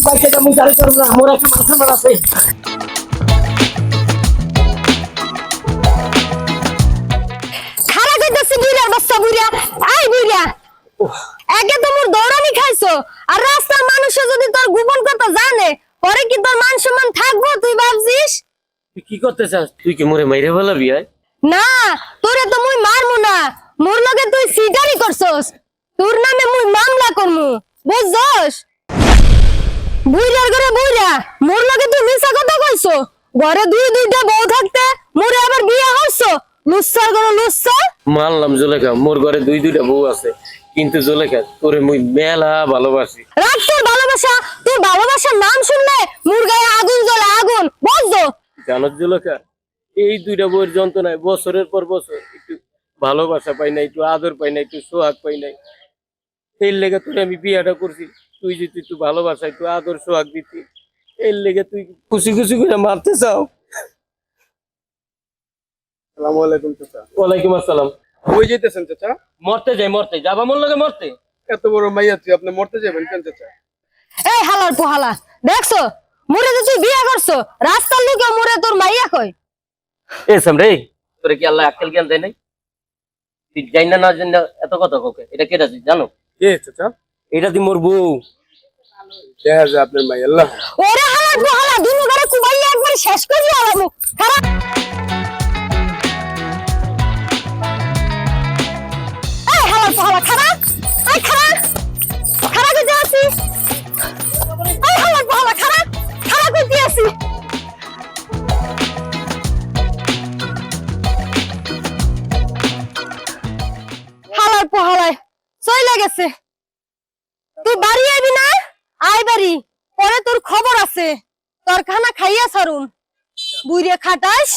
বাইকে যা মুই গাড়ি করব না, মোর একটা মাথা মার আছে। খারা কইতাছি বুইড়ার বাচ্চা বুইড়া, আই বুইড়া আগে তো মোর দৌড়ানি খাইছো, আর রাস্তার মানুষ যদি তোর গোপন কথা জানে পরে কি তোর মান সম্মান থাকবো তুই ভাবছিস? তুই কি করতে চাস? তুই কি মোরে মাইরে ফেলাবি? না তোরে তো মুই মারমু না, মোর লগে তুই সিটারি করছস, তোর নামে মুই মামলা করমু, বুঝছস? বুইড়ার ঘরে বুইড়া, মোর লগে তুই মিছা কথা কইছো, ঘরে দুইটা বউ থাকতে মোরে আবার বিয়ে হইছো, লুচ্ছার ঘরে লুচ্ছা। মানলাম জুলেখা, মোর ঘরে দুইটা বউ আছে, কিন্তু জুলেখা তোরে মুই মেলা ভালোবাসি। রাখ তোর ভালোবাসা, তোর ভালোবাসার নাম শুনলে মোর গায়ে আগুন জ্বলে, আগুন, বুঝছো? জানো জুলেখা, এই দুইটা বউয়ের যন্ত্রণায় বছরের পর বছর একটু ভালোবাসা পাই নাই, একটু আদর পাই নাই, একটু সোহাগ পাই নাই। এই লেগে তোরে আমি বিয়েটা করছি, তুই যদি একটু ভালোবাসা একটু আদর সোহাগ দিতি, এর লেগে তুই খুশি খুশি করে মারতে চাও। আসসালামু আলাইকুম চাচা। ওয়ালাইকুম আসসালাম। কই যাইতেছেন চাচা? মরতে যাবা মোর লগে মরতে। এত বড় মাইয়া তুই আপনি মরতে যাবেন কেন চাচা? এই হালার পোহালা, দেখছো মোরে যে তুই বিয়ে করছো, রাস্তার লোকে মোরে তোর মাইয়া কই। এ সামরে, তোরে কি আল্লাহ আক্কেল জ্ঞান দেয় নাই? তুই জানি না জানি না এত কথা কাউকে, এটা কেটা তুই জানো? কে চাচা? এটা তুই মোর বউ। দেখা যায় আপনার মাইয়া। আল্লাহ ওরে হালার পোহালা, দুনো ঘরে কুবাইয়া একবার শেষ করে আলামু। খারাপ এই হালার পোহালা, খারাপ এই খারাপ খারাপ কইতে আছি, এই হালার পোহালা, খারাপ খারাপ কইতে আছি। হালার পোহালায় চইলা গেছে, তুই বাড়ি আইবি না? আই বাড়ি, পরে তোর খবর আছে, তোর খানা খাইয়া ছাড়ুম। বুইরে খাটাস।